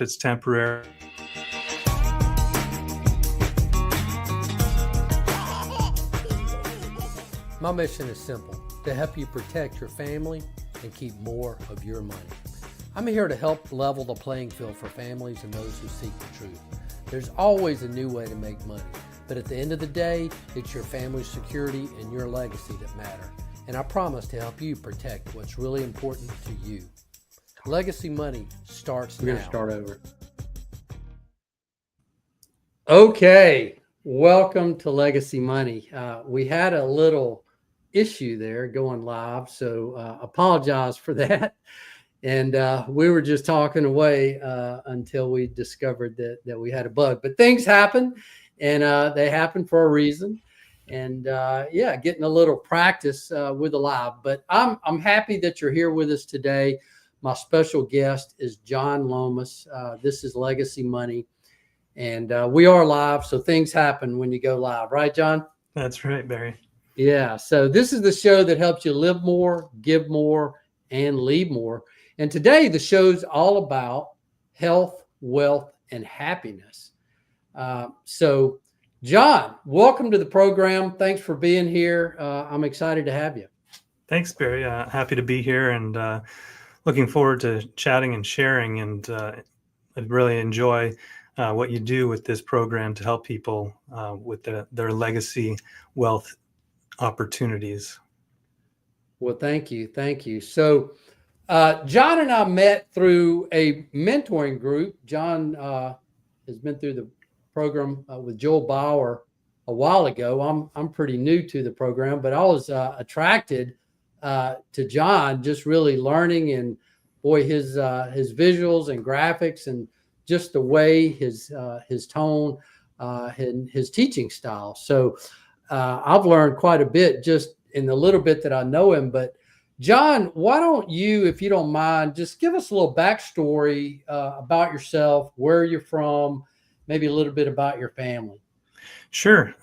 it's temporary. My mission is simple, to help you protect your family and keep more of your money. I'm here to help level the playing field for families and those who seek the truth. There's always a new way to make money, but at the end of the day, it's your family's security and your legacy that matter. And I promise to help you protect what's really important to you. Legacy Money starts now. We're going to start over. Okay, welcome to Legacy Money. We had a little issue there going live, so apologize for that. And we were just talking away until we discovered that we had a bug. But things happen, and they happen for a reason. And yeah, getting a little practice with the live. But I'm happy that you're here with us today. My special guest is John Lomas. This is Legacy Money. And we are live, so things happen when you go live. Right, John? That's right, Barry. Yeah, so this is the show that helps you live more, give more, and leave more. And today the show's all about health, wealth, and happiness. So, John, welcome to the program. Thanks for being here. I'm excited to have you. Thanks, Barry. Happy to be here and looking forward to chatting and sharing. And I really enjoy what you do with this program to help people with their legacy wealth opportunities. Well, thank you. Thank you. So, John and I met through a mentoring group. John has been through the program with Joel Bauer a while ago. I'm pretty new to the program, but I was attracted to John, just really learning, and boy, his visuals and graphics and just the way his tone and his teaching style. So I've learned quite a bit just in the little bit that I know him. But John, why don't you, if you don't mind, just give us a little backstory about yourself, where you're from, maybe a little bit about your family. Sure.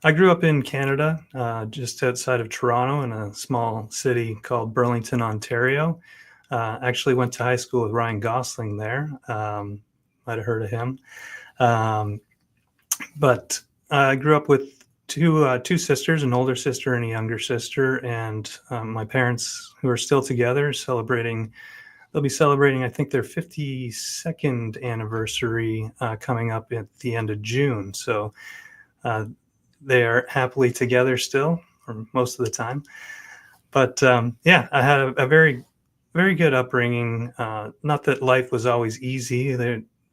I grew up in Canada, just outside of Toronto in a small city called Burlington, Ontario. Actually went to high school with Ryan Gosling there. Might have heard of him. But I grew up with two sisters, an older sister and a younger sister, and my parents, who are still together, they'll be celebrating, I think, their 52nd anniversary coming up at the end of June. So they are happily together still, for most of the time. But yeah, I had a very, very good upbringing. Not that life was always easy.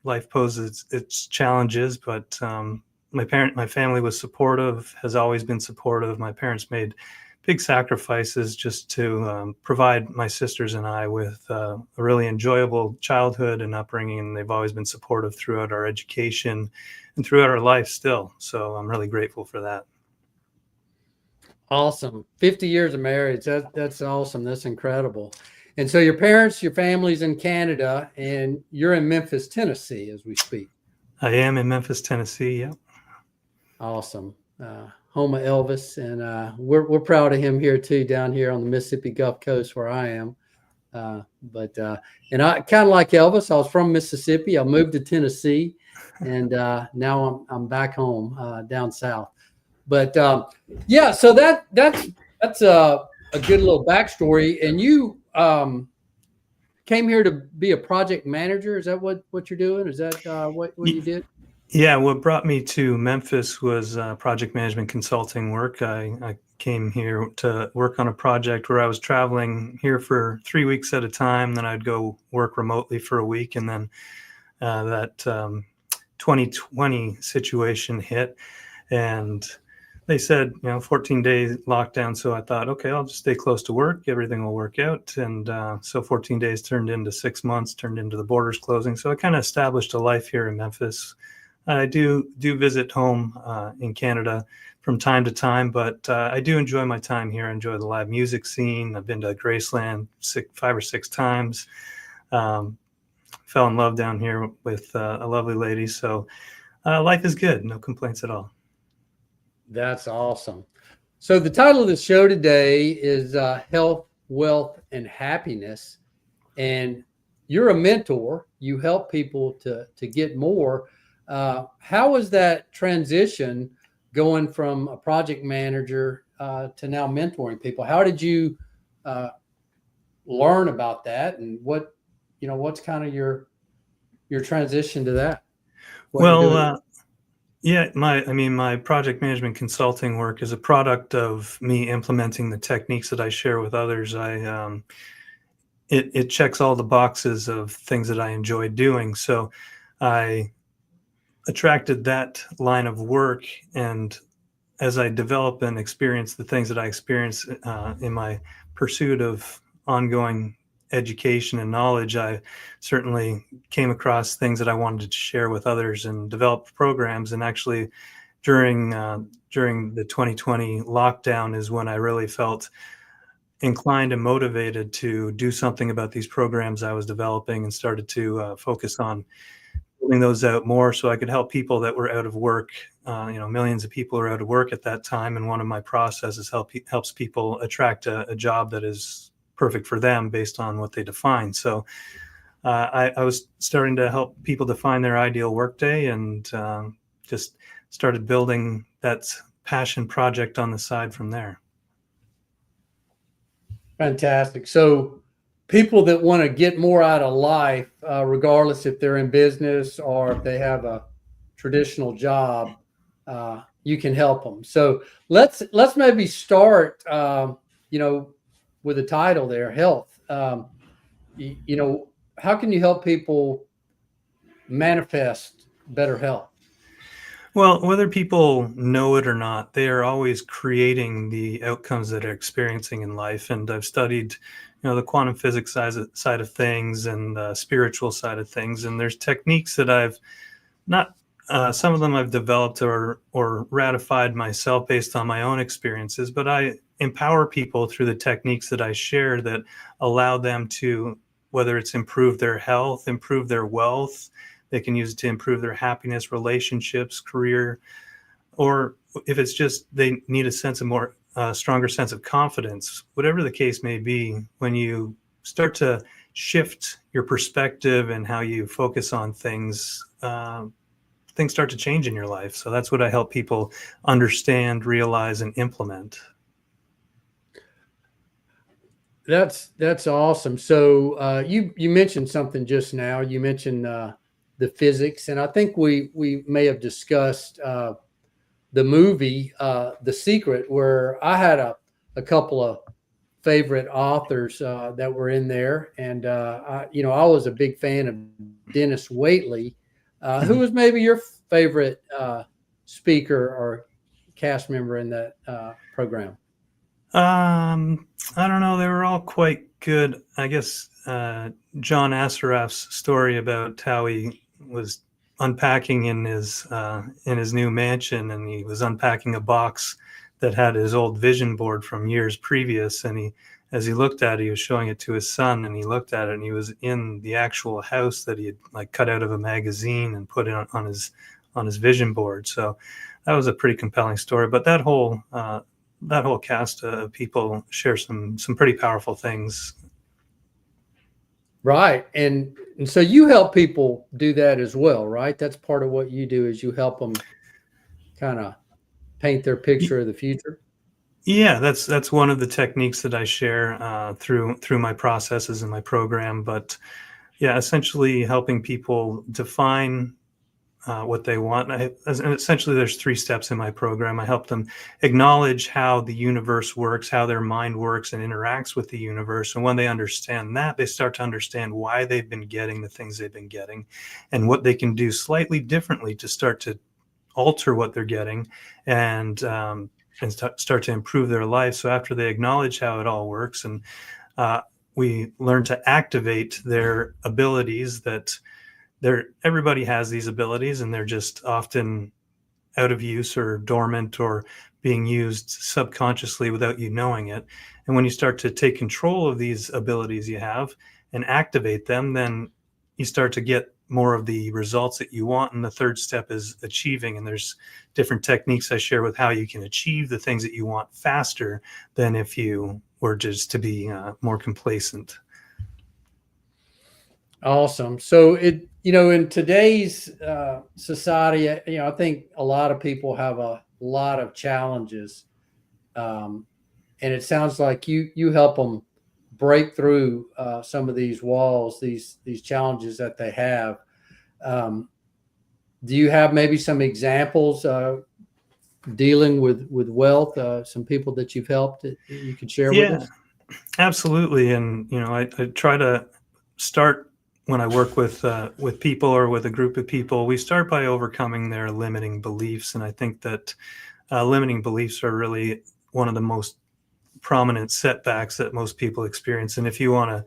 Life poses its challenges, but my family was supportive, has always been supportive. My parents made big sacrifices just to provide my sisters and I with a really enjoyable childhood and upbringing. And they've always been supportive throughout our education and throughout our life still. So I'm really grateful for that. Awesome. 50 years of marriage. That's awesome. That's incredible. And so your family's in Canada, and you're in Memphis, Tennessee, as we speak. I am in Memphis, Tennessee. Yeah. Awesome. Home of Elvis, and we're proud of him here too, down here on the Mississippi Gulf Coast where I am. But and I kind of like Elvis. I was from Mississippi. I moved to Tennessee, and now I'm back home down south. But yeah, so that's a good little backstory. And you came here to be a project manager. Is that what you're doing? Is that what you did? Yeah, what brought me to Memphis was project management consulting work. I came here to work on a project where I was traveling here for 3 weeks at a time. Then I'd go work remotely for a week. And then that 2020 situation hit. And they said, 14-day lockdown. So I thought, okay, I'll just stay close to work. Everything will work out. And so 14 days turned into 6 months, turned into the borders closing. So I kind of established a life here in Memphis. I do visit home in Canada from time to time, but I do enjoy my time here. I enjoy the live music scene. I've been to Graceland 5 or 6 times. Fell in love down here with a lovely lady. So life is good. No complaints at all. That's awesome. So the title of the show today is Health, Wealth, and Happiness. And you're a mentor. You help people to get more. How was that transition going from a project manager to now mentoring people? How did you learn about that, and what's kind of your transition to that? What you're Well, doing? yeah, my project management consulting work is a product of me implementing the techniques that I share with others. It checks all the boxes of things that I enjoy doing. So I attracted that line of work, and as I develop and experience the things that I experience in my pursuit of ongoing education and knowledge, I certainly came across things that I wanted to share with others and develop programs. And actually, during the 2020 lockdown is when I really felt inclined and motivated to do something about these programs I was developing, and started to focus on building those out more so I could help people that were out of work. Millions of people are out of work at that time, and one of my processes helps people attract a job that is perfect for them based on what they define. So I was starting to help people define their ideal workday, and just started building that passion project on the side from there. Fantastic. So people that want to get more out of life, regardless if they're in business or if they have a traditional job, you can help them. So let's maybe start, with the title there, health. How can you help people manifest better health? Well, whether people know it or not, they are always creating the outcomes that they're experiencing in life. And I've studied, the quantum physics side of things and the spiritual side of things. And there's techniques that I've not, some of them I've developed or ratified myself based on my own experiences, but I empower people through the techniques that I share that allow them to, whether it's improve their health, improve their wealth. They can use it to improve their happiness, relationships, career, or if it's just they need a stronger sense of confidence. Whatever the case may be, when you start to shift your perspective and how you focus on things, things start to change in your life. So that's what I help people understand, realize, and implement. That's awesome. So you mentioned something just now. You mentioned the physics, and I think we may have discussed the movie The Secret, where I had a couple of favorite authors that were in there, and I was a big fan of Dennis Waitley. Who was maybe your favorite speaker or cast member in that program? I don't know. They were all quite good. I guess John Assaraf's story about how he was unpacking in his new mansion, and he was unpacking a box that had his old vision board from years previous. And as he looked at it, he was showing it to his son, and he looked at it, and he was in the actual house that he had like cut out of a magazine and put it on his vision board. So that was a pretty compelling story. But that whole cast of people share some pretty powerful things. Right. And so you help people do that as well, right? That's part of what you do, is you help them kind of paint their picture of the future. Yeah, that's one of the techniques that I share through my processes in my program. But yeah, essentially helping people define what they want. And essentially, there's 3 steps in my program. I help them acknowledge how the universe works, how their mind works and interacts with the universe. And when they understand that, they start to understand why they've been getting the things they've been getting, and what they can do slightly differently to start to alter what they're getting, and start to improve their life. So after they acknowledge how it all works, and we learn to activate their abilities that everybody has these abilities, and they're just often out of use or dormant or being used subconsciously without you knowing it. And when you start to take control of these abilities you have and activate them, then you start to get more of the results that you want. And the third step is achieving. And there's different techniques I share with how you can achieve the things that you want faster than if you were just to be more complacent. Awesome. So in today's society, I think a lot of people have a lot of challenges, um, and it sounds like you help them break through some of these walls, these challenges that they have. Um, do you have maybe some examples dealing with wealth? Some people that you've helped that you could share with Yeah, us? absolutely. And I try to start when I work with people or with a group of people. We start by overcoming their limiting beliefs, and I think that limiting beliefs are really one of the most prominent setbacks that most people experience. And if you want to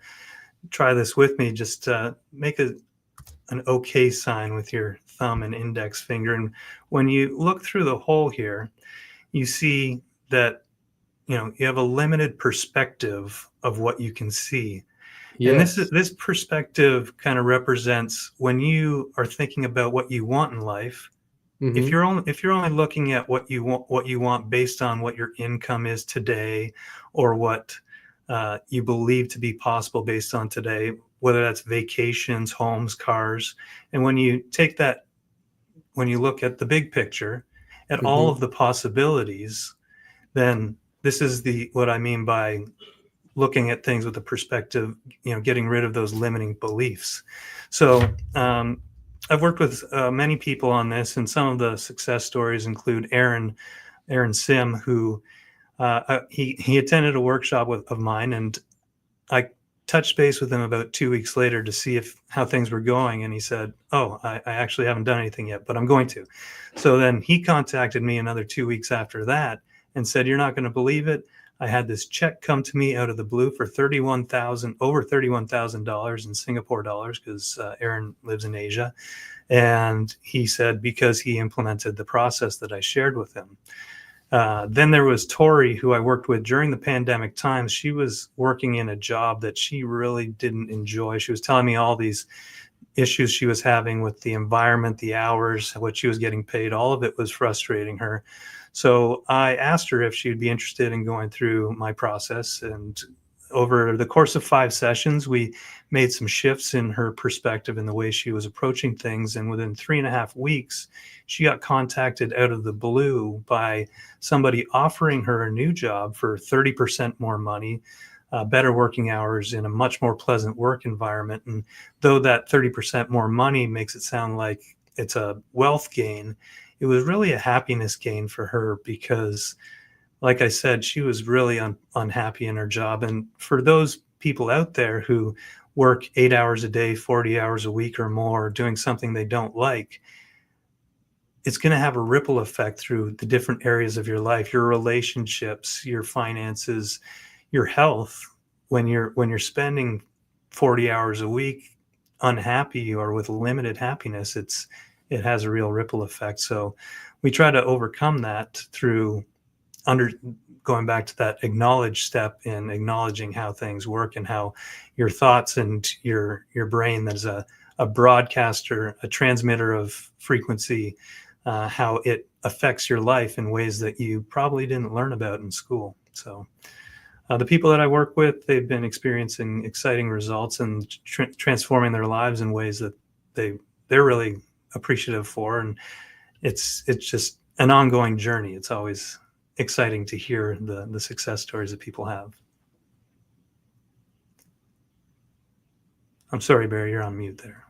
try this with me, just make an OK sign with your thumb and index finger. And when you look through the hole here, you see that you have a limited perspective of what you can see. And Yes. this perspective kind of represents when you are thinking about what you want in life. Hmm. If you're only looking at what you want based on what your income is today, or what you believe to be possible based on today, whether that's vacations, homes, cars. And when you look at the big picture, at all Hmm. of the possibilities, then this is the what I mean by looking at things with a perspective, getting rid of those limiting beliefs. So I've worked with many people on this, and some of the success stories include Aaron Sim, who he attended a workshop of mine, and I touched base with him about 2 weeks later to see if how things were going, and he said, "Oh, I actually haven't done anything yet, but I'm going to." So then he contacted me another 2 weeks after that and said, "You're not going to believe it. I had this check come to me out of the blue for over $31,000 in Singapore dollars because Aaron lives in Asia." And he said because he implemented the process that I shared with him. Then there was Tori, who I worked with during the pandemic times. She was working in a job that she really didn't enjoy. She was telling me all these issues she was having with the environment, the hours, what she was getting paid. All of it was frustrating her. So I asked her if she'd be interested in going through my process. And over the course of 5 sessions, we made some shifts in her perspective and the way she was approaching things. And within 3.5 weeks, she got contacted out of the blue by somebody offering her a new job for 30% more money, better working hours in a much more pleasant work environment. And though that 30% more money makes it sound like it's a wealth gain, it was really a happiness gain for her because, like I said, she was really unhappy in her job. And for those people out there who work 8 hours a day, 40 hours a week or more, doing something they don't like, it's going to have a ripple effect through the different areas of your life, your relationships, your finances, your health. When you're spending 40 hours a week unhappy or with limited happiness, it has a real ripple effect. So we try to overcome that through under going back to that acknowledge step in acknowledging how things work and how your thoughts and your brain, that is a broadcaster, a transmitter of frequency, how it affects your life in ways that you probably didn't learn about in school. So the people that I work with, they've been experiencing exciting results and transforming their lives in ways that they're really appreciative for. And it's just an ongoing journey. It's always exciting to hear the success stories that people have. I'm sorry, Barry, you're on mute there.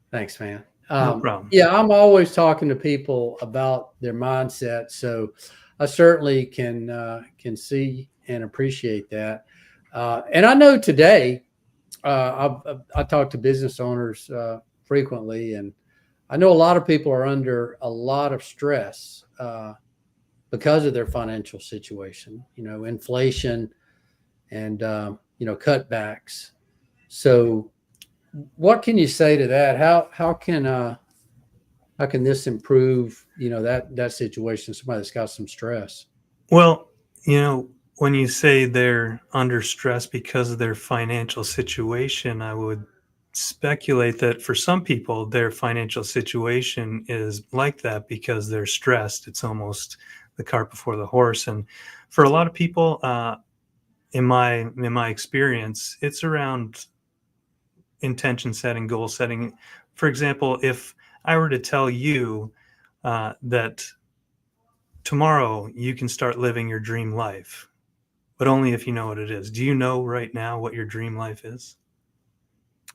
Thanks, man. No problem. Yeah, I'm always talking to people about their mindset, so I certainly can see and appreciate that. And I know today, I talk to business owners frequently, and I know a lot of people are under a lot of stress because of their financial situation. Inflation and cutbacks. So what can you say to that? How can this improve, that situation? Somebody that's got some stress. Well, when you say they're under stress because of their financial situation, I would speculate that for some people, their financial situation is like that because they're stressed. It's almost the cart before the horse. And for a lot of people, in my experience, it's around intention setting, goal setting. For example, if I were to tell you that tomorrow you can start living your dream life, but only if you know what it is. Do you know right now what your dream life is?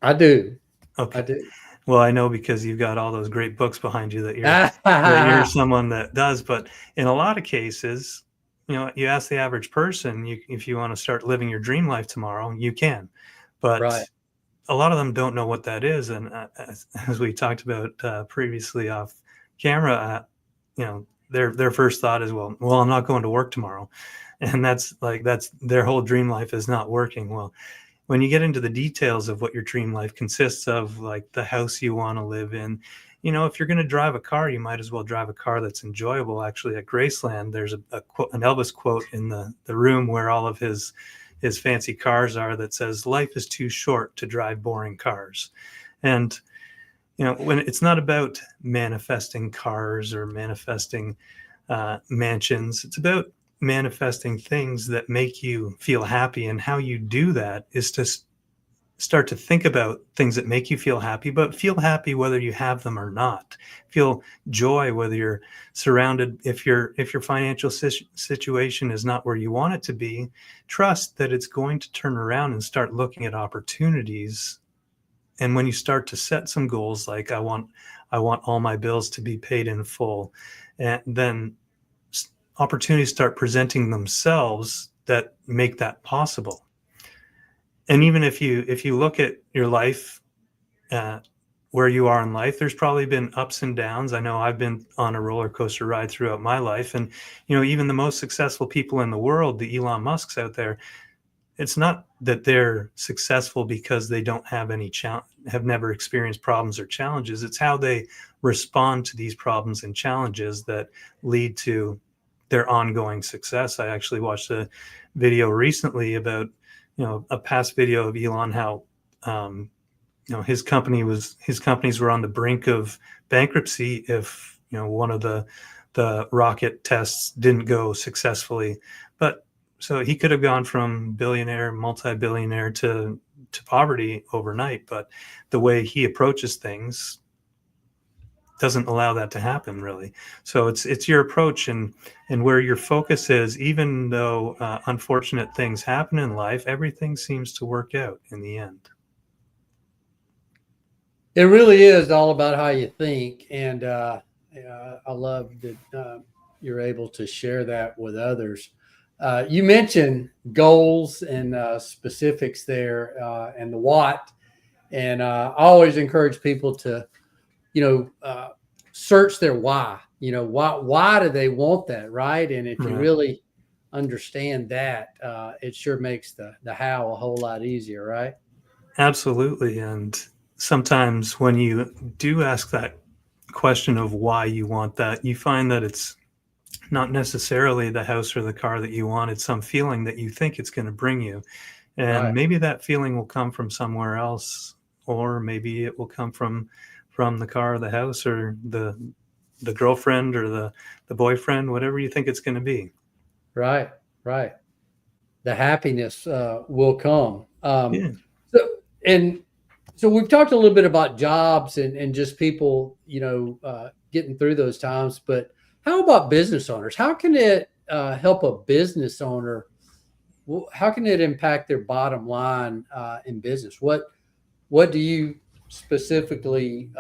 I do. I Okay. do. Well, I know because you've got all those great books behind you that you're someone that does. But in a lot of cases, you ask the average person, if you want to start living your dream life tomorrow, you can. But Right. a lot of them don't know what that is. And as we talked about previously off camera, their first thought is, well, I'm not going to work tomorrow, and that's their whole dream life is not working. Well, when you get into the details of what your dream life consists of, like the house you want to live in, if you're going to drive a car, you might as well drive a car that's enjoyable. Actually, at Graceland, there's an Elvis quote in the room where all of his fancy cars are that says, "Life is too short to drive boring cars." And when it's not about manifesting cars or manifesting mansions, it's about manifesting things that make you feel happy. And how you do that is to start to think about things that make you feel happy, but feel happy whether you have them or not. Feel joy whether you're surrounded. If your financial situation is not where you want it to be, trust that it's going to turn around and start looking at opportunities. And when you start to set some goals, like I want all my bills to be paid in full, and then opportunities start presenting themselves that make that possible. And even if you look at your life, where you are in life, there's probably been ups and downs. I know I've been on a roller coaster ride throughout my life, and even the most successful people in the world, the Elon Musks out there, it's not that they're successful because they don't have have never experienced problems or challenges. It's how they respond to these problems and challenges that lead to their ongoing success. I actually watched a video recently about, a past video of Elon, how, his companies were on the brink of bankruptcy if, one of the rocket tests didn't go successfully. But so he could have gone from billionaire, multi-billionaire to poverty overnight. But the way he approaches things doesn't allow that to happen, really. So it's your approach and where your focus is. Even though unfortunate things happen in life, everything seems to work out in the end. It really is all about how you think, and I love that you're able to share that with others. You mentioned goals and specifics there, and the what. And I always encourage people to, search their why. Why do they want that, right? And if you Right. really understand that, it sure makes the how a whole lot easier, right? Absolutely. And sometimes when you do ask that question of why you want that, you find that it's not necessarily the house or the car that you want. It's some feeling that you think it's going to bring you. And Right. maybe that feeling will come from somewhere else, or maybe it will come from the car or the house or the girlfriend or the boyfriend, whatever you think it's going to be. Right. Right. The happiness will come. Yeah. So, and so we've talked a little bit about jobs and just people, getting through those times. But how about business owners? How can it help a business owner? How can it impact their bottom line in business? What do you specifically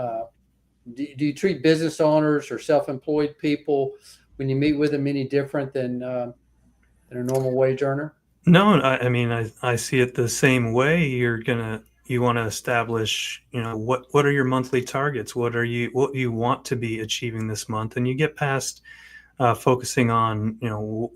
do? You treat business owners or self-employed people when you meet with them any different than a normal wage earner? No, I mean, I see it the same way. You want to establish, what are your monthly targets? What you want to be achieving this month? And you get past focusing on,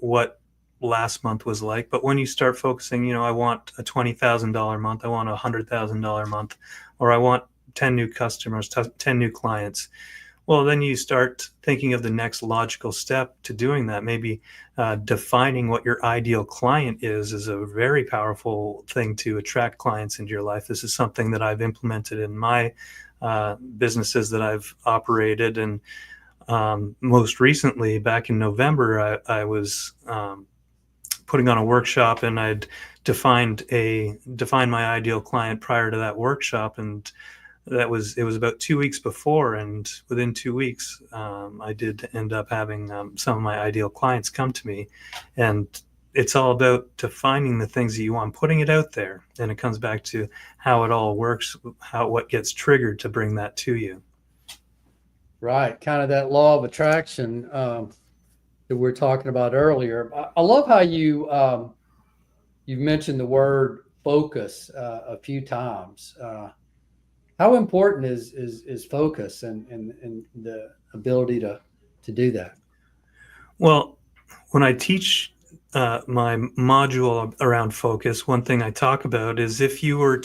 what last month was like. But when you start focusing, I want a $20,000 month, I want a $100,000 month, or I want 10 new customers, 10 new clients. Well, then you start thinking of the next logical step to doing that. Maybe defining what your ideal client is a very powerful thing to attract clients into your life. This is something that I've implemented in my businesses that I've operated. And most recently, back in November, I was putting on a workshop, and I'd defined my ideal client prior to that workshop, and it was about 2 weeks before, and within 2 weeks, I did end up having some of my ideal clients come to me. And it's all about defining the things that you want, putting it out there, and it comes back to how it all works, what gets triggered to bring that to you. Right, kind of that law of attraction that we were talking about earlier. I love how you've mentioned the word focus a few times. How important is focus and the ability to do that? Well, when I teach my module around focus, one thing I talk about is if you wanted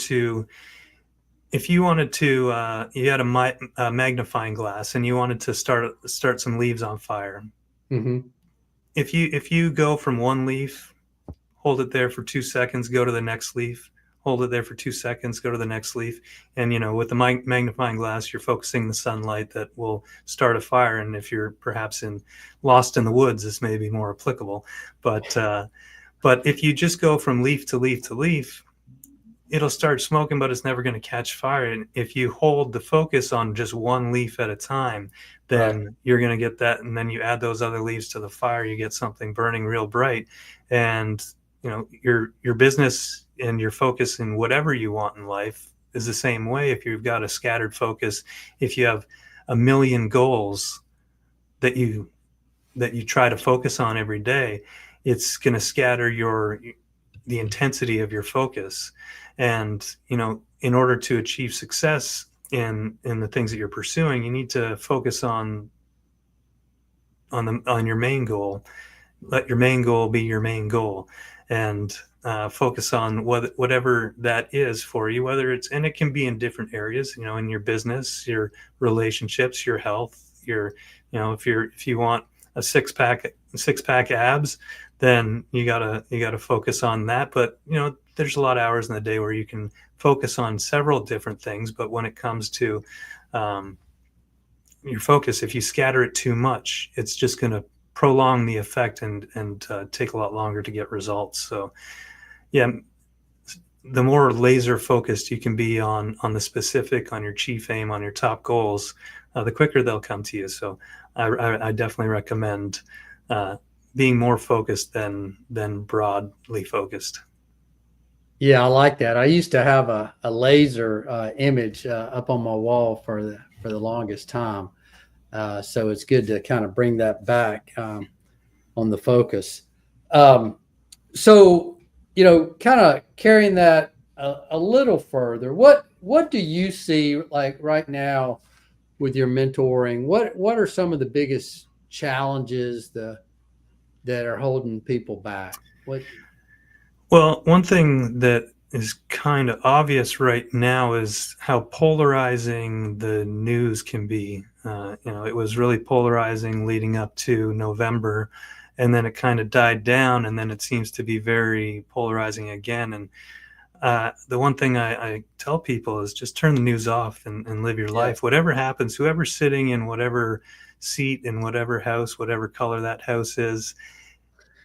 to, you had a magnifying glass and you wanted to start some leaves on fire. Mm-hmm. If you go from one leaf, hold it there for 2 seconds, go to the next leaf, hold it there for 2 seconds, go to the next leaf. And, with the magnifying glass, you're focusing the sunlight that will start a fire. And if you're perhaps lost in the woods, this may be more applicable. But if you just go from leaf to leaf to leaf, it'll start smoking, but it's never going to catch fire. And if you hold the focus on just one leaf at a time, then Right. you're going to get that. And then you add those other leaves to the fire, you get something burning real bright. And, your business and your focus in whatever you want in life is the same way. If you've got a scattered focus, if you have a million goals that you try to focus on every day, it's going to scatter the intensity of your focus. And, in order to achieve success in the things that you're pursuing, you need to focus on your main goal. Let your main goal be your main goal, and focus on whatever that is for you, and it can be in different areas, in your business, your relationships, your health, if you want a six pack abs, then you gotta focus on that. But there's a lot of hours in the day where you can focus on several different things. But when it comes to your focus, if you scatter it too much, it's just going to prolong the effect and take a lot longer to get results. So yeah, the more laser focused you can be on the specific, on your chief aim, on your top goals, the quicker they'll come to you. So I definitely recommend being more focused than broadly focused. Yeah, I like that. I used to have a laser image up on my wall for the longest time. So it's good to kind of bring that back on the focus. So, kind of carrying that a little further, what do you see like right now with your mentoring? What are some of the biggest challenges that are holding people back? Well, one thing that is kind of obvious right now is how polarizing the news can be. It was really polarizing leading up to November, and then it kind of died down, and then it seems to be very polarizing again. And the one thing I tell people is just turn the news off and live your Yeah. life. Whatever happens, whoever's sitting in whatever seat in whatever house, whatever color that house is,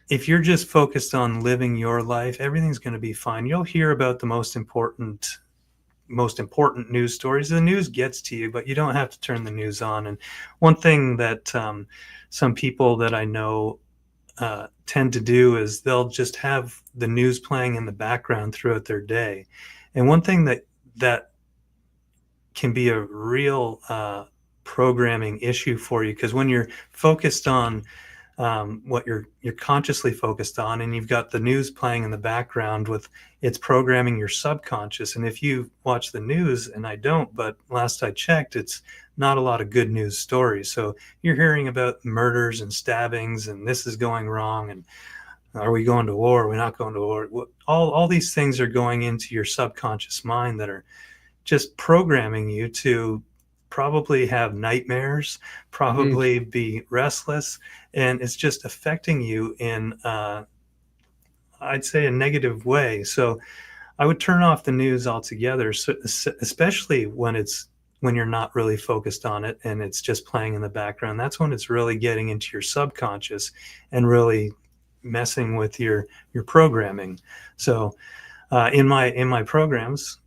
if you're just focused on living your life, everything's going to be fine. You'll hear about the most important news stories. The news gets to you, but you don't have to turn the news on. And one thing that some people that I know tend to do is they'll just have the news playing in the background throughout their day. And one thing that can be a real programming issue for you, because when you're focused on what you're consciously focused on, and you've got the news playing in the background, it's programming your subconscious. And if you watch the news, and I don't, but last I checked, it's not a lot of good news stories. So you're hearing about murders and stabbings, and this is going wrong, and are we going to war? Are we not going to war? All these things are going into your subconscious mind that are just programming you to probably have nightmares, Mm. probably be restless, and it's just affecting you in, I'd say, a negative way. So I would turn off the news altogether, so, especially when you're not really focused on it and it's just playing in the background. That's when it's really getting into your subconscious and really messing with your programming. So in my programs,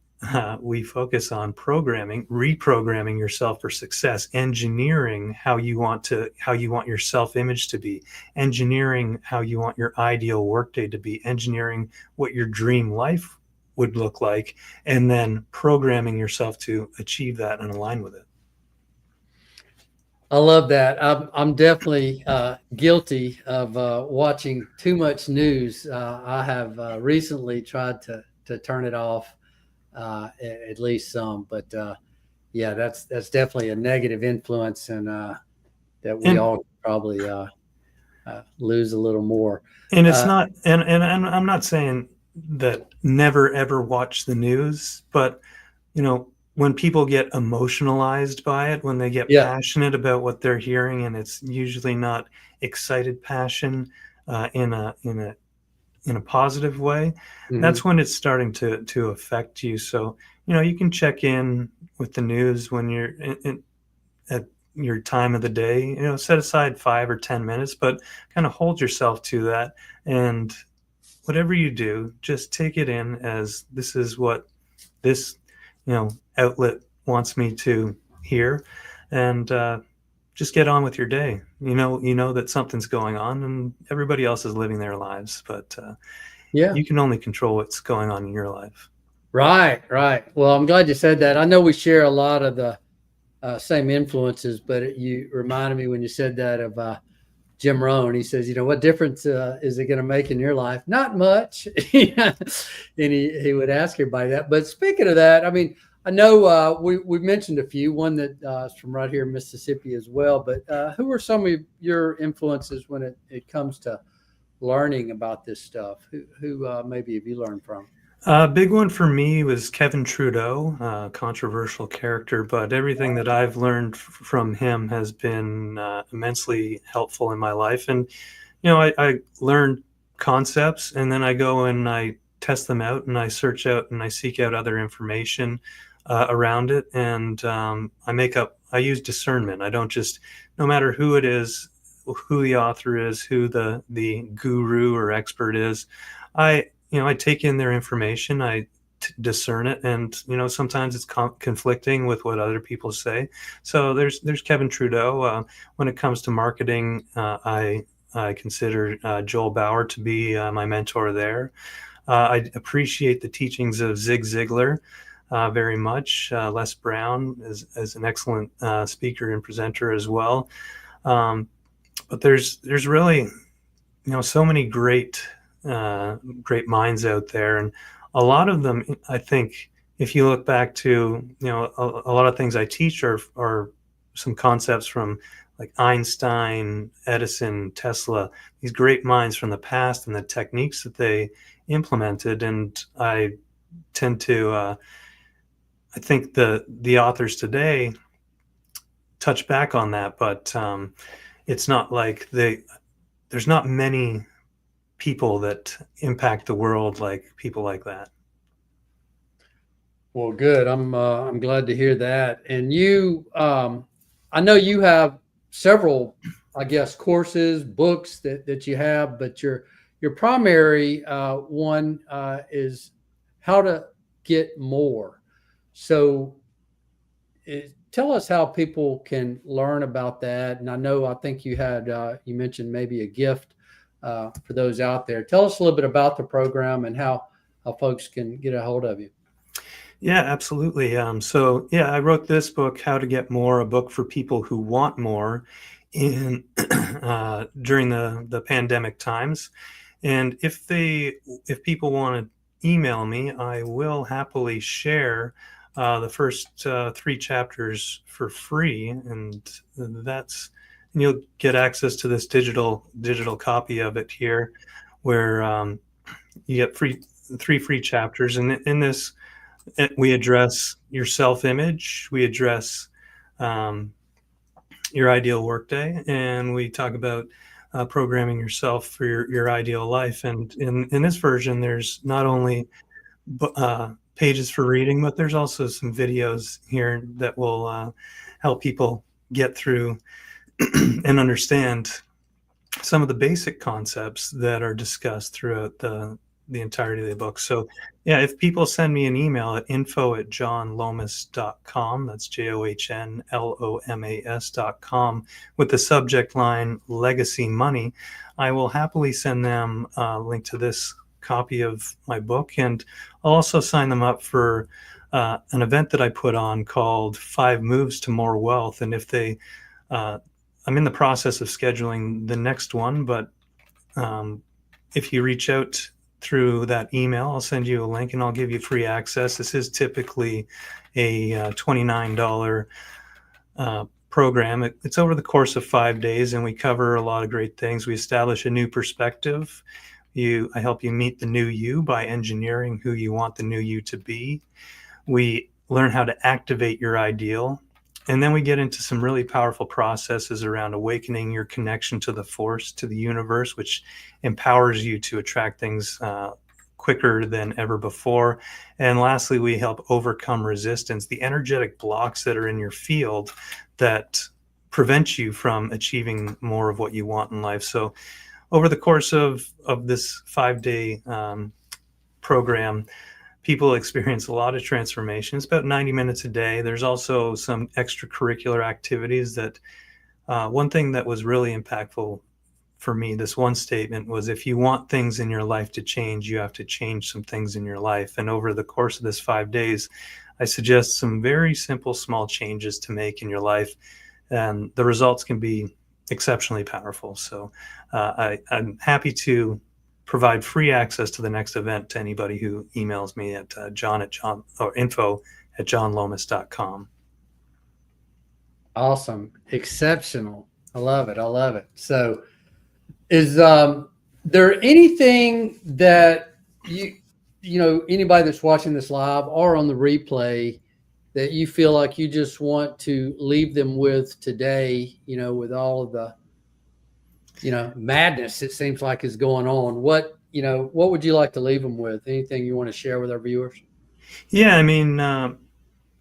we focus on programming, reprogramming yourself for success, engineering how you want your self-image to be, engineering how you want your ideal workday to be, engineering what your dream life would look like, and then programming yourself to achieve that and align with it. I love that. I'm definitely guilty of watching too much news. I have recently tried to turn it off, at least some. But yeah, that's definitely a negative influence, and that we And all probably lose a little more. and it's Uh, not, and I'm not saying that never ever watch the news, but when people get emotionalized by it, when they get yeah. passionate about what they're hearing, and it's usually not excited passion in a positive way, Hmm. that's when it's starting to affect you. So you can check in with the news when you're at your time of the day. Set aside 5 or 10 minutes, but kind of hold yourself to that, and whatever you do, just take it in as this is what this outlet wants me to hear, and just get on with your day. You know that something's going on, and everybody else is living their lives, but Yeah. you can only control what's going on in your life. Right. Right. Well, I'm glad you said that. I know we share a lot of the same influences, but you reminded me when you said that of Jim Rohn. He says, what difference is it going to make in your life? Not much. And he would ask everybody that. But speaking of that, I mean, I know we mentioned a few, one that is from right here in Mississippi as well. But who are some of your influences when it comes to learning about this stuff? Who maybe have you learned from? Big one for me was Kevin Trudeau, controversial character, but everything that I've learned from him has been immensely helpful in my life. And I learn concepts, and then I go and I test them out, and I search out and I seek out other information around it, and I use discernment. I don't just, no matter who it is, who the author is, who the guru or expert is, I take in their information, I discern it, and sometimes it's conflicting with what other people say. So there's Kevin Trudeau. When it comes to marketing, I consider Joel Bauer to be my mentor there. I appreciate the teachings of Zig Ziglar very much. Les Brown is an excellent speaker and presenter as well. But there's really so many great minds out there, and a lot of them, I think, if you look back to a lot of things I teach are some concepts from like Einstein, Edison, Tesla, these great minds from the past, and the techniques that they implemented. And I tend to I think the authors today touch back on that, but it's not like there's not many people that impact the world like people like that. Well, good. I'm glad to hear that. And you, I know you have several, I guess, courses, books that you have, but your primary one is how to get more. So, tell us how people can learn about that. And I think you had you mentioned maybe a gift for those out there. Tell us a little bit about the program and how folks can get a hold of you. Yeah, absolutely. So yeah, I wrote this book, How to Get More, a book for people who want more in during the pandemic times. And if people want to email me, I will happily share the first 3 chapters for free, and you'll get access to this digital copy of it here, where you get 3 free chapters, and in this we address your self-image, we address um, your ideal workday, and we talk about programming yourself for your ideal life. And in this version, there's not only pages for reading, but there's also some videos here that will help people get through and understand some of the basic concepts that are discussed throughout the entirety of the book. So yeah, if people send me an email at info@johnlomas.com, that's JOHNLOMAS.com, with the subject line Legacy Money, I will happily send them a link to this copy of my book, and I'll also sign them up for an event that I put on called 5 Moves to More Wealth. And if they I'm in the process of scheduling the next one, but if you reach out through that email, I'll send you a link and I'll give you free access. This is typically a $29 program. It's over the course of 5 days, and we cover a lot of great things. We establish a new perspective. I help you meet the new you by engineering who you want the new you to be. We learn how to activate your ideal. And then we get into some really powerful processes around awakening your connection to the force, to the universe, which empowers you to attract things quicker than ever before. And lastly, we help overcome resistance, the energetic blocks that are in your field that prevent you from achieving more of what you want in life. So over the course of this 5-day program, people experience a lot of transformation. It's about 90 minutes a day. There's also some extracurricular activities that one thing that was really impactful for me, this one statement was, if you want things in your life to change, you have to change some things in your life. And over the course of this 5 days, I suggest some very simple, small changes to make in your life. And the results can be exceptionally powerful. So I'm happy to provide free access to the next event to anybody who emails me at info@johnlomas.com. Awesome. Exceptional. I love it. I love it. So is there anything that anybody that's watching this live or on the replay that you feel like you just want to leave them with today, with all of the madness it seems like is going on? What would you like to leave them with? Anything you want to share with our viewers? Yeah, I mean,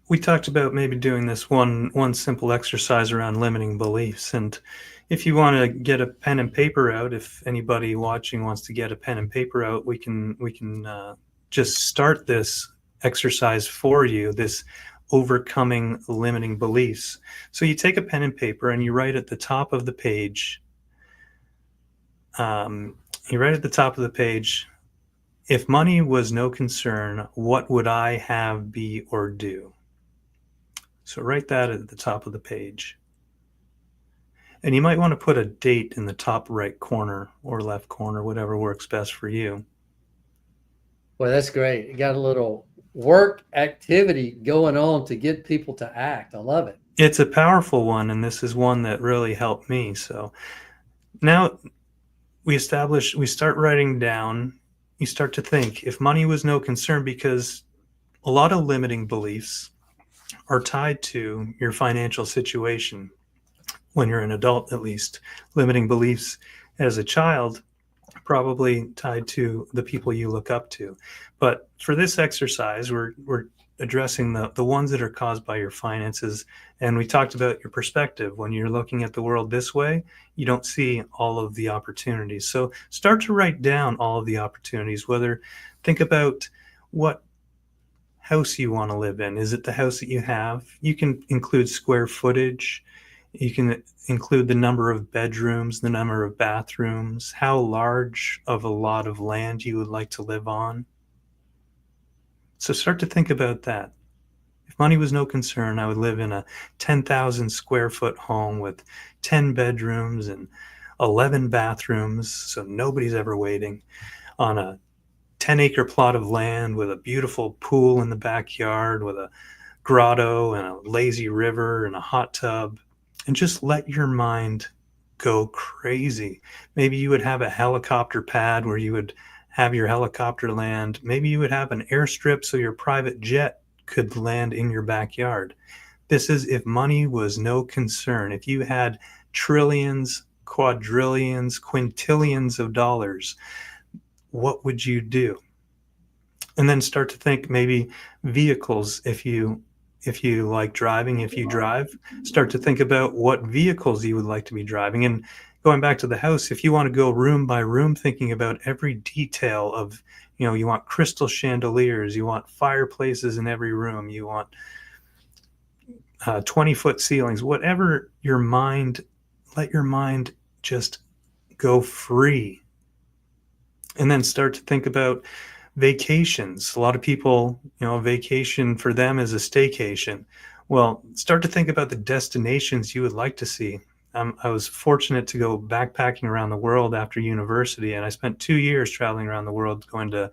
we talked about maybe doing this one simple exercise around limiting beliefs. And if you want to get a pen and paper out, if anybody watching wants to get a pen and paper out, we can just start this exercise for you, this overcoming limiting beliefs. So you take a pen and paper and you write at the top of the page, if money was no concern, what would I have, be, or do? So write that at the top of the page. And you might want to put a date in the top right corner or left corner, whatever works best for you. Well, that's great. You got a little work activity going on to get people to act. I love it. It's a powerful one, and this is one that really helped me. So now we start writing down, you start to think, if money was no concern, because a lot of limiting beliefs are tied to your financial situation. When you're an adult, at least, limiting beliefs as a child probably tied to the people you look up to. But for this exercise, we're addressing the ones that are caused by your finances. And we talked about your perspective. When you're looking at the world this way, you don't see all of the opportunities. So start to write down all of the opportunities. Think about what house you want to live in. Is it the house that you have? You can include square footage. You can include the number of bedrooms, the number of bathrooms, how large of a lot of land you would like to live on. So start to think about that. If money was no concern, I would live in a 10,000 square foot home with 10 bedrooms and 11 bathrooms, so nobody's ever waiting, on a 10-acre plot of land with a beautiful pool in the backyard, with a grotto and a lazy river and a hot tub. And just let your mind go crazy. Maybe you would have a helicopter pad where you would have your helicopter land. Maybe you would have an airstrip so your private jet could land in your backyard. This is if money was no concern. If you had trillions, quadrillions, quintillions of dollars, what would you do? And then start to think maybe vehicles. If you like driving, if you drive, start to think about what vehicles you would like to be driving, and going back to the house, if you want to go room by room, thinking about every detail of, you want crystal chandeliers, you want fireplaces in every room, you want 20-foot ceilings, whatever let your mind just go free. And then start to think about vacations. A lot of people, vacation for them is a staycation. Well, start to think about the destinations you would like to see. I was fortunate to go backpacking around the world after university, and I spent 2 years traveling around the world, going to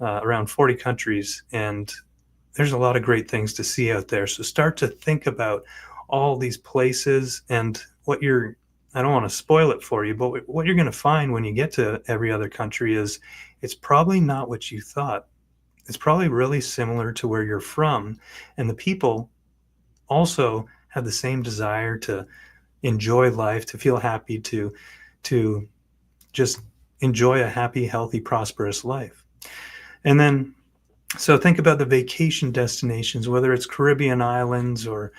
around 40 countries, and there's a lot of great things to see out there. So start to think about all these places and I don't want to spoil it for you, but what you're going to find when you get to every other country is it's probably not what you thought. It's probably really similar to where you're from. And the people also have the same desire to enjoy life, to feel happy, to just enjoy a happy, healthy, prosperous life. And then, so think about the vacation destinations, whether it's Caribbean islands or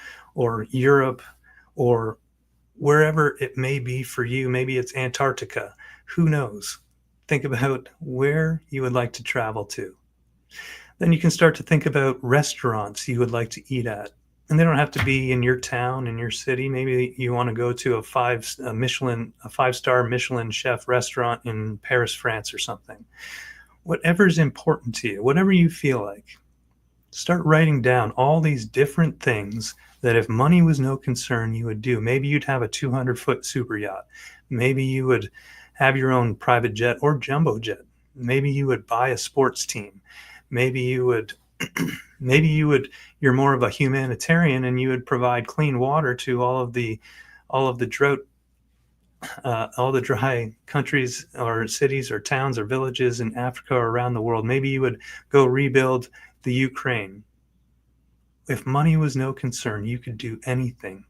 Europe or wherever it may be for you. Maybe it's Antarctica. Who knows? Think about where you would like to travel to. Then you can start to think about restaurants you would like to eat at. And they don't have to be in your town, in your city. Maybe you want to go to a five-star Michelin chef restaurant in Paris, France or something. Whatever's important to you, whatever you feel like, start writing down all these different things that if money was no concern, you would do. Maybe you'd have a 200-foot super yacht. Maybe you would have your own private jet or jumbo jet. Maybe you would buy a sports team. Maybe you would, you're more of a humanitarian and you would provide clean water to all of the drought, all the dry countries or cities or towns or villages in Africa or around the world. Maybe you would go rebuild the Ukraine. If money was no concern, you could do anything.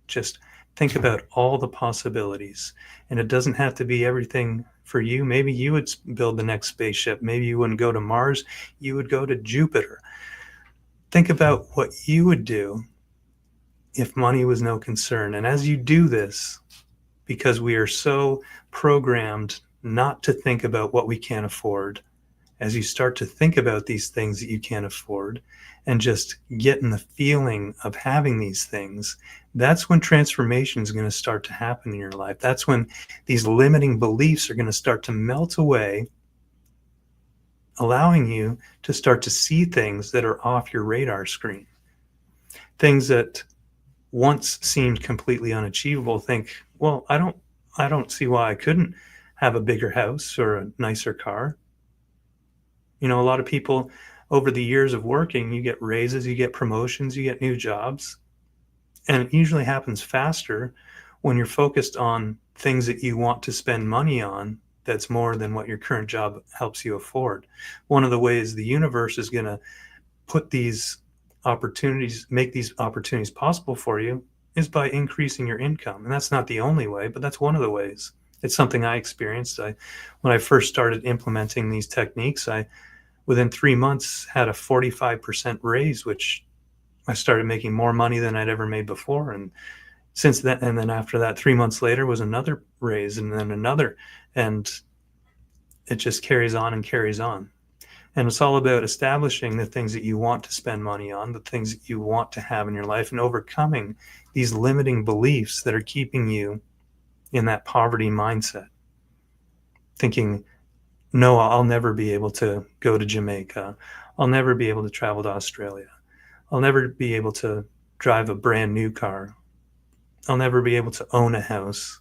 Just think about all the possibilities. And it doesn't have to be everything for you. Maybe you would build the next spaceship. Maybe you wouldn't go to Mars. You would go to Jupiter. Think about what you would do if money was no concern. And as you do this, because we are so programmed not to think about what we can't afford, as you start to think about these things that you can't afford and just get in the feeling of having these things, that's when transformation is going to start to happen in your life. That's when these limiting beliefs are going to start to melt away, allowing you to start to see things that are off your radar screen. Things that once seemed completely unachievable. Think, well, I don't see why I couldn't have a bigger house or a nicer car. A lot of people over the years of working, you get raises, you get promotions, you get new jobs. And it usually happens faster when you're focused on things that you want to spend money on that's more than what your current job helps you afford. One of the ways the universe is going to put these opportunities, make these opportunities possible for you is by increasing your income. And that's not the only way, but that's one of the ways. It's something I experienced. When I first started implementing these techniques, within 3 months had a 45% raise, which I started making more money than I'd ever made before. And since then, and then after that, 3 months later was another raise and then another, and it just carries on and carries on. And it's all about establishing the things that you want to spend money on, the things that you want to have in your life, and overcoming these limiting beliefs that are keeping you in that poverty mindset. Thinking, no, I'll never be able to go to Jamaica. I'll never be able to travel to Australia. I'll never be able to drive a brand new car. I'll never be able to own a house.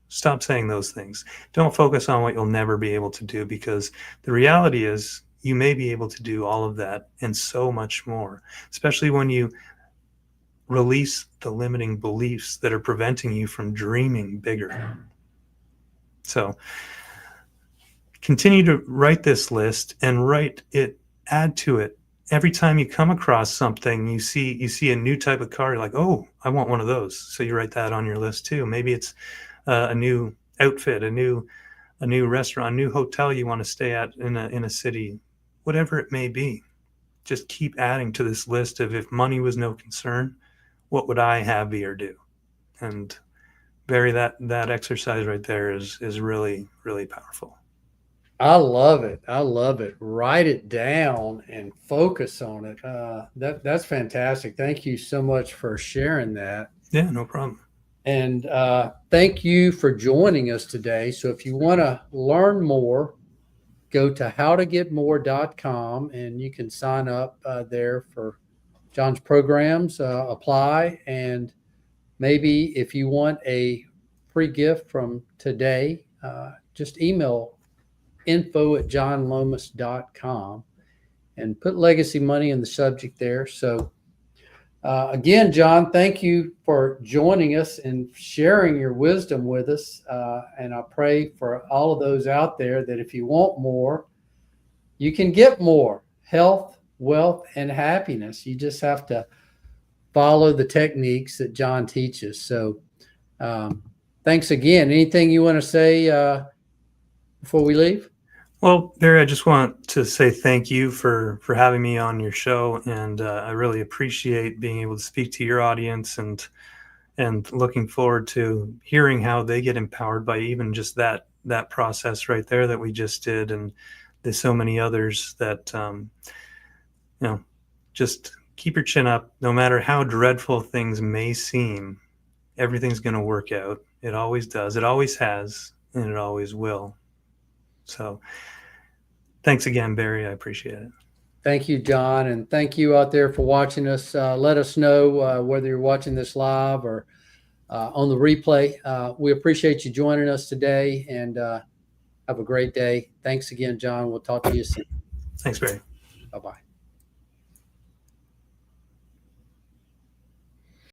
Stop saying those things. Don't focus on what you'll never be able to do, because the reality is you may be able to do all of that and so much more, especially when you release the limiting beliefs that are preventing you from dreaming bigger. So continue to write this list and add to it. Every time you come across something, you see a new type of car, you're like, oh, I want one of those. So you write that on your list too. Maybe it's a new outfit, a new restaurant, a new hotel you want to stay at in a city, whatever it may be. Just keep adding to this list of, if money was no concern, what would I have, be, or do? And Barry, that exercise right there is really, really powerful. I love it. I love it. Write it down and focus on it. That's fantastic. Thank you so much for sharing that. Yeah, no problem. And thank you for joining us today. So if you want to learn more, go to howtogetmore.com and you can sign up there for John's programs, apply. And maybe if you want a free gift from today, just email info@johnlomas.com and put legacy money in the subject there. So again, John, thank you for joining us and sharing your wisdom with us. And I pray for all of those out there that if you want more, you can get more health, wealth, and happiness. You just have to follow the techniques that John teaches. So thanks again. Anything you want to say before we leave? Well, Barry, I just want to say thank you for having me on your show, and I really appreciate being able to speak to your audience, and looking forward to hearing how they get empowered by even just that process right there that we just did, and there's so many others that just keep your chin up. No matter how dreadful things may seem, everything's going to work out. It always does. It always has, and it always will. So thanks again, Barry. I appreciate it. Thank you, John. And thank you out there for watching us. Let us know whether you're watching this live or on the replay. We appreciate you joining us today, and have a great day. Thanks again, John. We'll talk to you soon. Thanks, Barry. Bye-bye.